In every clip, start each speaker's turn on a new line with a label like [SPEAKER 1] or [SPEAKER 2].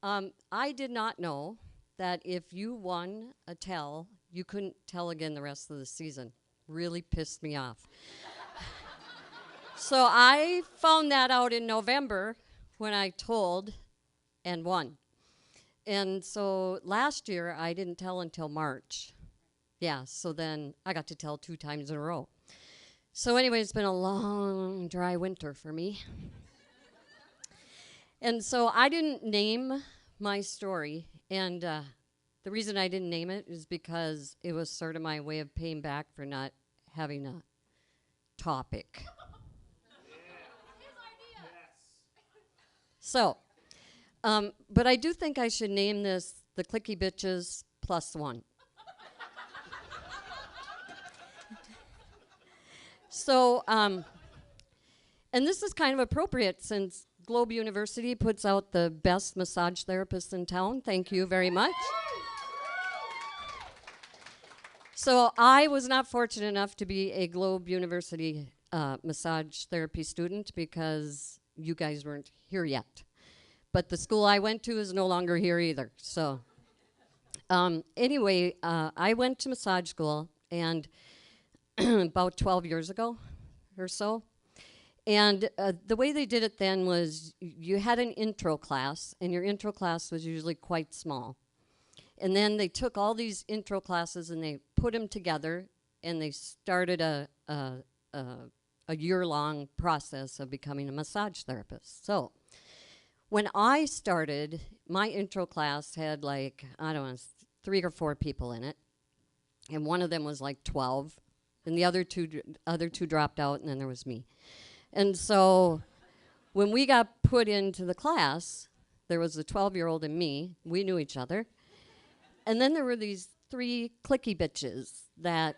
[SPEAKER 1] I did not know that if you won a tell, you couldn't tell again the rest of the season. Really pissed me off. So I found that out in November when I told and won. And so last year I didn't tell until March. Yeah, so then I got to tell 2 times in a row. So anyway, it's been a long, dry winter for me. And so I didn't name my story. And the reason I didn't name it is because it was sort of my way of paying back for not having a topic. So, but I do think I should name this the Cliquey Bitches Plus One. So, and this is kind of appropriate since Globe University puts out the best massage therapists in town. Thank you very much. So I was not fortunate enough to be a Globe University massage therapy student because you guys weren't here yet. But the school I went to is no longer here either. So anyway, I went to massage school and about 12 years ago or so. And the way they did it then was you had an intro class, and your intro class was usually quite small. And then they took all these intro classes and they put them together, and they started a year-long process of becoming a massage therapist. So when I started, my intro class had like, I don't know, 3 or 4 people in it. And one of them was like 12. And the other two dropped out, and then there was me. And so when we got put into the class, there was a 12-year-old and me. We knew each other. And then there were these 3 cliquey bitches that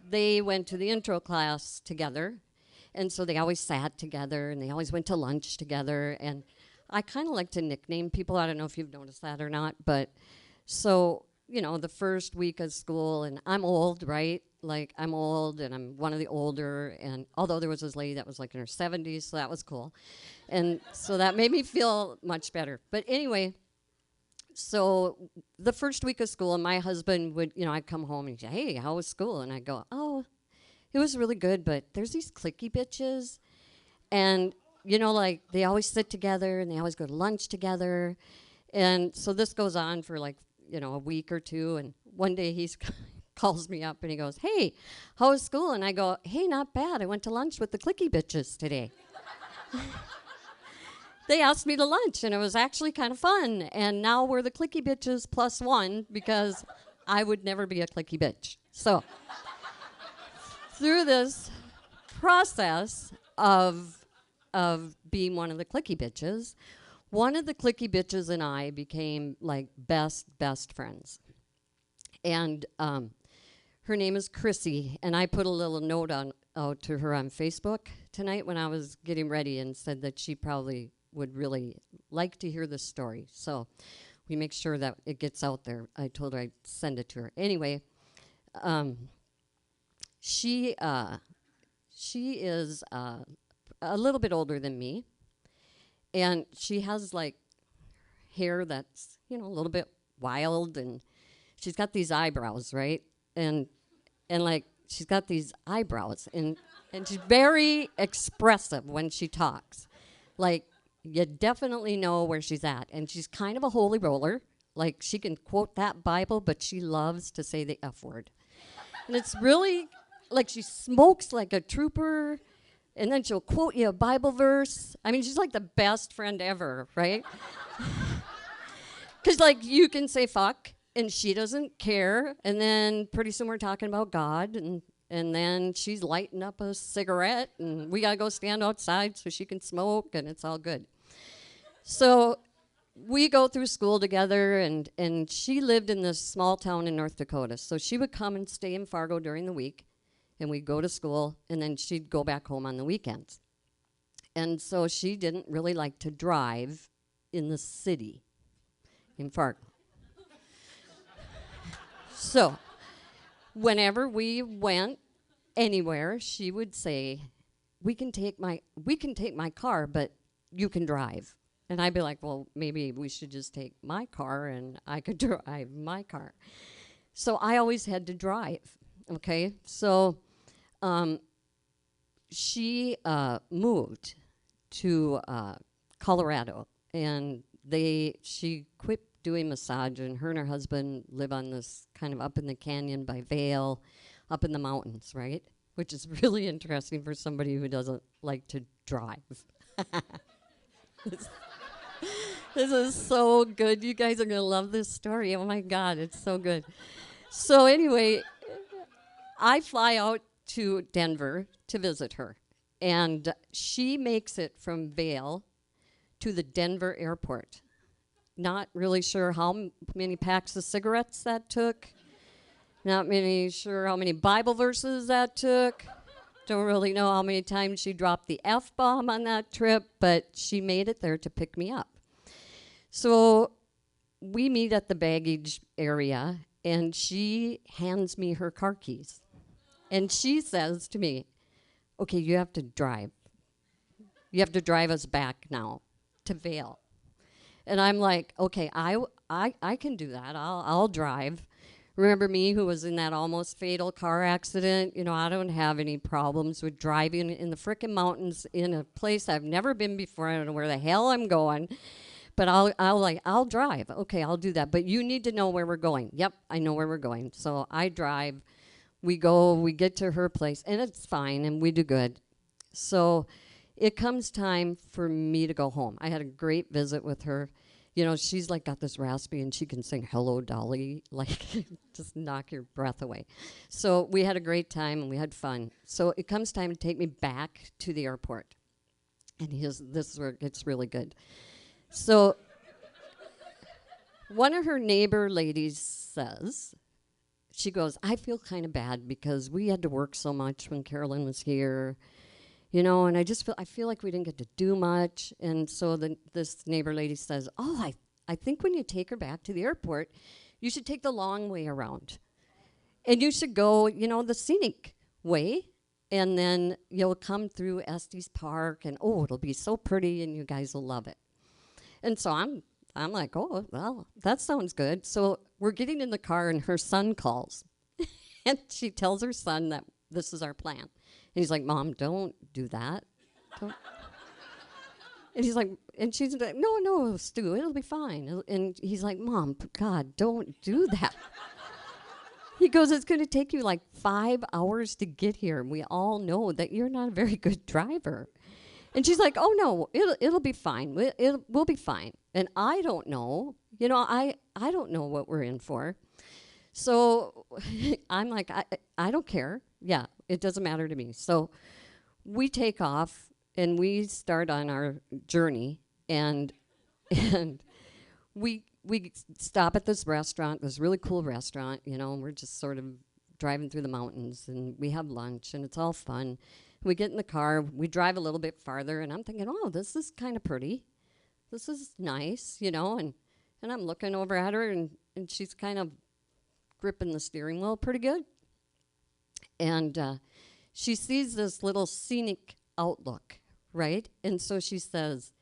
[SPEAKER 1] they went to the intro class together. And so they always sat together, and they always went to lunch together. And I kind of like to nickname people. I don't know if you've noticed that or not. But so, you know, the first week of school, and I'm old, right? Like, I'm old, and I'm one of the older, and although there was this lady that was like in her 70s, so that was cool. And so that made me feel much better. But anyway, so the first week of school, my husband would, you know, I'd come home and he'd say, hey, how was school? And I'd go, oh, it was really good, but there's these cliquey bitches, and, you know, like, they always sit together, and they always go to lunch together. And so this goes on for, like, you know, a week or two, and one day he's calls me up and he goes, hey, how was school? And I go, hey, not bad. I went to lunch with the cliquey bitches today. They asked me to lunch, and it was actually kind of fun. And now we're the cliquey bitches plus 1 because I would never be a cliquey bitch. So through this process of being one of the cliquey bitches, one of the cliquey bitches and I became like best friends. And her name is Chrissy, and I put a little note out to her on Facebook tonight when I was getting ready and said that she probably would really like to hear this story. So we make sure that it gets out there. I told her I'd send it to her. Anyway, she is a little bit older than me, and she has like hair that's, you know, a little bit wild, and she's got these eyebrows, right? And like, she's got these eyebrows, and she's very expressive when she talks. Like, you definitely know where she's at. And she's kind of a holy roller. Like, she can quote that Bible, but she loves to say the F word. And it's really, like, she smokes like a trooper, and then she'll quote you a Bible verse. I mean, she's like the best friend ever, right? Because, like, you can say fuck, and she doesn't care, and then pretty soon we're talking about God, and then she's lighting up a cigarette, and we gotta go stand outside so she can smoke, and it's all good. So we go through school together, and she lived in this small town in North Dakota, so she would come and stay in Fargo during the week, and we'd go to school, and then she'd go back home on the weekends. And so she didn't really like to drive in the city in Fargo. So whenever we went anywhere, she would say, we can take my car, but you can drive. And I'd be like, well, maybe we should just take my car and I could drive my car. So I always had to drive, okay? So she moved to Colorado, and she quit doing massage, and her husband live on this kind of up in the canyon by Vail, up in the mountains, right? Which is really interesting for somebody who doesn't like to drive. This is so good. You guys are going to love this story. Oh, my God, it's so good. So anyway, I fly out to Denver to visit her, and she makes it from Vail to the Denver airport. Not really sure how many packs of cigarettes that took. Not sure how many Bible verses that took. Don't really know how many times she dropped the F-bomb on that trip, but she made it there to pick me up. So we meet at the baggage area, and she hands me her car keys. And she says to me, okay, you have to drive. You have to drive us back now to Vail. And I'm like, okay, I can do that. I'll drive. Remember me, who was in that almost fatal car accident? You know, I don't have any problems with driving in the frickin' mountains in a place I've never been before. I don't know where the hell I'm going, but I'll drive. Okay, I'll do that. But you need to know where we're going. Yep, I know where we're going. So I drive. We go. We get to her place, and it's fine, and we do good. So it comes time for me to go home. I had a great visit with her. You know, she's like got this raspy, and she can sing "Hello, Dolly," like just knock your breath away. So we had a great time, and we had fun. So it comes time to take me back to the airport, and this is where it gets really good. So one of her neighbor ladies says, she goes, I feel kind of bad because we had to work so much when Carolyn was here. You know, and I feel like we didn't get to do much. And so this neighbor lady says, oh, I think when you take her back to the airport, you should take the long way around. And you should go, you know, the scenic way. And then you'll come through Estes Park, and oh, it'll be so pretty, and you guys will love it. And so I'm like, oh, well, that sounds good. So we're getting in the car, and her son calls. And she tells her son that this is our plan. And he's like, Mom, don't do that. Don't. And he's like, and she's like, no, Stu, it'll be fine. And he's like, Mom, God, don't do that. He goes, it's going to take you like 5 hours to get here. And we all know that you're not a very good driver. And she's like, oh, no, it'll be fine. We'll be fine. And I don't know. You know, I don't know what we're in for. So I'm like, I don't care. Yeah, it doesn't matter to me. So we take off, and we start on our journey. And we stop at this restaurant, this really cool restaurant, you know, and we're just sort of driving through the mountains, and we have lunch, and it's all fun. We get in the car, we drive a little bit farther, and I'm thinking, oh, this is kind of pretty. This is nice, you know, and I'm looking over at her, and she's kind of gripping the steering wheel pretty good. And she sees this little scenic outlook, right? And so she says,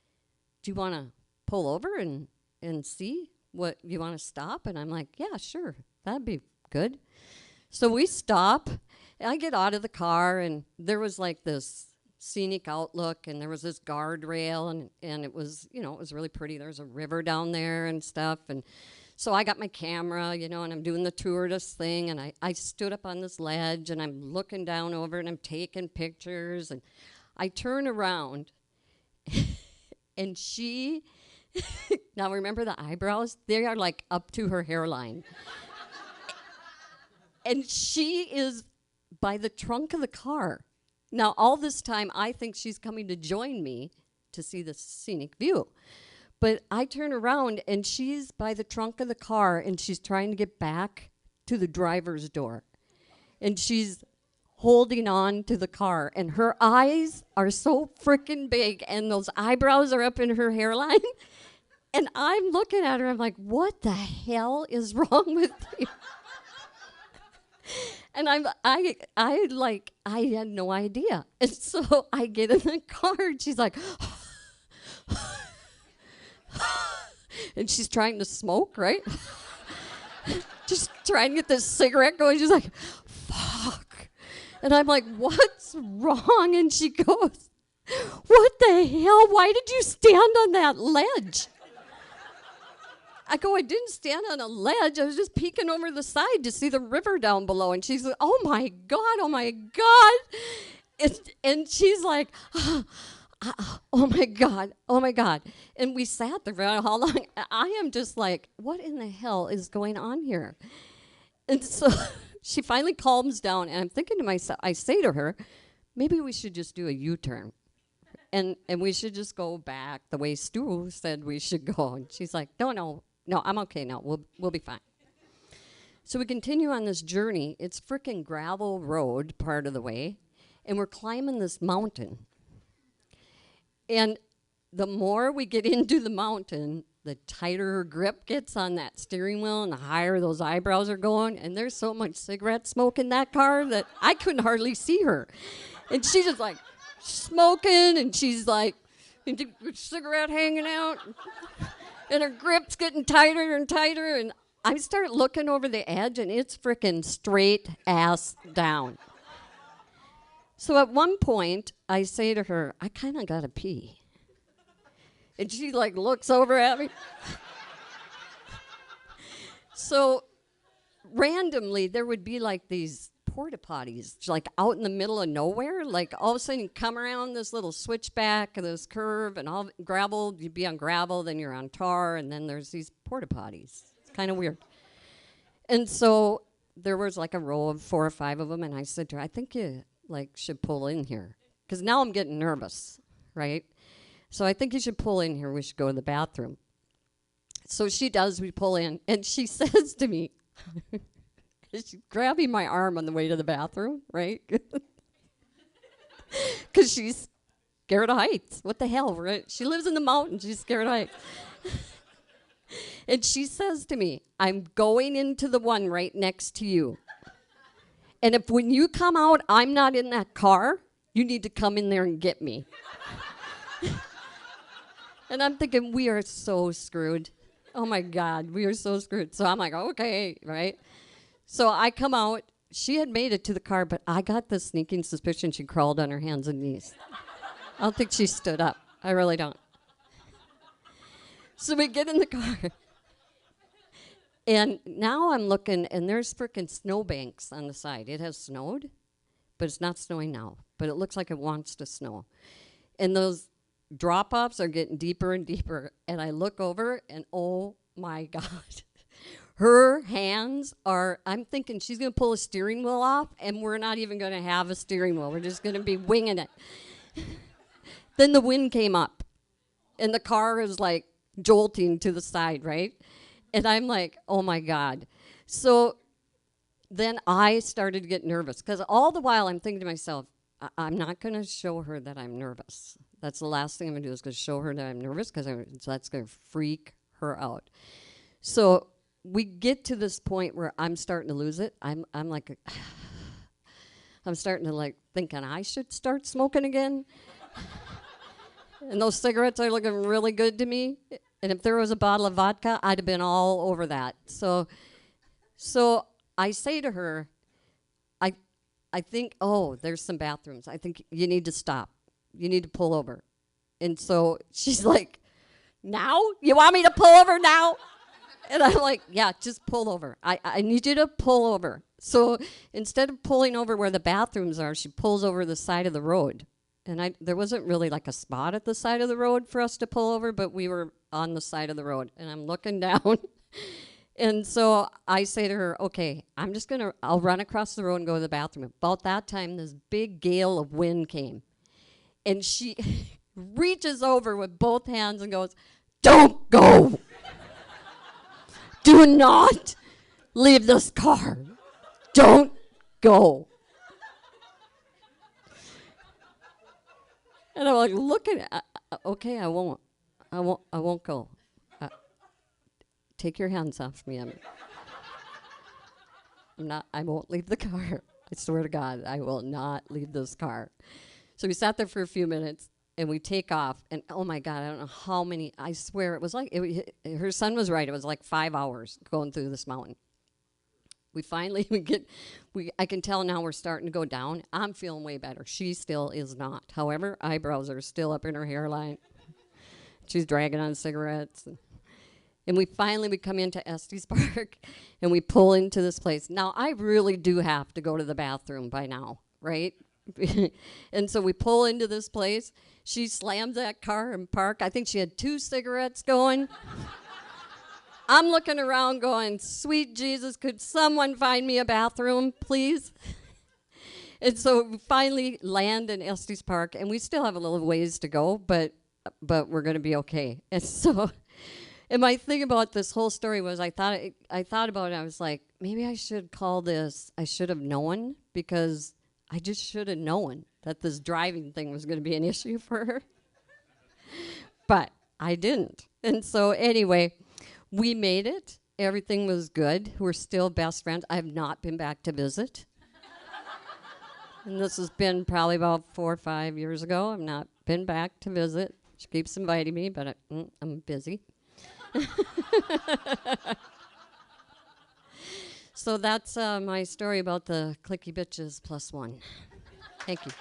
[SPEAKER 1] do you want to pull over and see what you want to stop? And I'm like, yeah, sure, that'd be good. So we stop. I get out of the car, and there was like this scenic outlook, and there was this guardrail, and it was, you know, it was really pretty. There's a river down there and stuff. And so I got my camera, you know, and I'm doing the tourist thing, and I stood up on this ledge, and I'm looking down over, and I'm taking pictures, and I turn around, and she, now remember the eyebrows? They are like up to her hairline. And she is by the trunk of the car. Now, all this time, I think she's coming to join me to see the scenic view. But I turn around, and she's by the trunk of the car, and she's trying to get back to the driver's door. And she's holding on to the car, and her eyes are so freaking big, and those eyebrows are up in her hairline. And I'm looking at her, I'm like, what the hell is wrong with you? And I had no idea. And so I get in the car, and she's like, and she's trying to smoke, right? Just trying to get this cigarette going. She's like, fuck. And I'm like, what's wrong? And she goes, what the hell? Why did you stand on that ledge? I go, I didn't stand on a ledge. I was just peeking over the side to see the river down below. And she's like, oh my God, oh my God. And she's like, oh my God, oh my God. And we sat there for how long? I am just like, what in the hell is going on here? And so she finally calms down. And I'm thinking to myself, I say to her, maybe we should just do a U-turn. And we should just go back the way Stu said we should go. And she's like, no, I'm okay now. We'll be fine. So we continue on this journey. It's frickin' gravel road part of the way, and we're climbing this mountain. And the more we get into the mountain, the tighter her grip gets on that steering wheel and the higher those eyebrows are going. And there's so much cigarette smoke in that car that I couldn't hardly see her. And she's just like smoking, and she's like, cigarette hanging out. And her grip's getting tighter and tighter, and I start looking over the edge, and it's frickin' straight ass down. So at one point, I say to her, I kind of gotta pee. And she like looks over at me. So randomly, there would be like these porta potties, like out in the middle of nowhere. Like all of a sudden you come around this little switchback of this curve, and all gravel, you'd be on gravel, then you're on tar, and then there's these porta potties. It's kind of weird. And so there was like a row of 4 or 5 of them, and I said to her, I think you like should pull in here, because now I'm getting nervous, right? So I think you should pull in here. We should go to the bathroom. So she does. We pull in, and she says to me, she's grabbing my arm on the way to the bathroom, right? Because she's scared of heights. What the hell, right? She lives in the mountains. She's scared of heights. And she says to me, I'm going into the one right next to you. And if when you come out, I'm not in that car, you need to come in there and get me. And I'm thinking, we are so screwed. Oh, my God, we are so screwed. So I'm like, okay, right? So I come out. She had made it to the car, but I got the sneaking suspicion she crawled on her hands and knees. I don't think she stood up. I really don't. So we get in the car. And now I'm looking, and there's frickin' snowbanks on the side. It has snowed, but it's not snowing now. But it looks like it wants to snow. And those drop-offs are getting deeper and deeper. And I look over, and oh, my God. Her hands are, I'm thinking she's going to pull a steering wheel off, and we're not even going to have a steering wheel. We're just going to be winging it. Then the wind came up, and the car is like jolting to the side, right? And I'm like, oh, my God. So then I started to get nervous, because all the while I'm thinking to myself, I'm not going to show her that I'm nervous. That's the last thing I'm going to do, is going to show her that I'm nervous, because that's going to freak her out. So we get to this point where I'm starting to lose it. I'm like, I'm starting to like thinking I should start smoking again. And those cigarettes are looking really good to me. And if there was a bottle of vodka, I'd have been all over that. So I say to her, I think, oh, there's some bathrooms. I think you need to stop. You need to pull over. And so she's like, now? You want me to pull over now? And I'm like, yeah, just pull over. I need you to pull over. So instead of pulling over where the bathrooms are, she pulls over the side of the road. And there wasn't really like a spot at the side of the road for us to pull over, but we were on the side of the road. And I'm looking down. And so I say to her, okay, I'll run across the road and go to the bathroom. About that time, this big gale of wind came. And she reaches over with both hands and goes, don't go. Do not leave this car. Don't go. And I'm like, looking at, okay, I won't go. Take your hands off me. I won't leave the car. I swear to God, I will not leave this car. So we sat there for a few minutes, and we take off. And oh my God, I don't know how many. I swear it was like her son was right. It was like 5 hours going through this mountain. We finally I can tell now we're starting to go down. I'm feeling way better. She still is not. However, eyebrows are still up in her hairline. She's dragging on cigarettes. And we come into Estes Park, and we pull into this place. Now, I really do have to go to the bathroom by now, right? And so we pull into this place. She slams that car and park. I think she had 2 cigarettes going. I'm looking around going, sweet Jesus, could someone find me a bathroom, please? And so we finally land in Estes Park, and we still have a little ways to go, but we're going to be okay. And so, and my thing about this whole story was I thought about it, I was like, maybe I should call this, I should have known, because I just should have known that this driving thing was going to be an issue for her. But I didn't. And so anyway, we made it. Everything was good. We're still best friends. I have not been back to visit. And this has been probably about 4 or 5 years ago. I've not been back to visit. She keeps inviting me, but I'm busy. So that's my story about the Cliquey bitches +1. Thank you.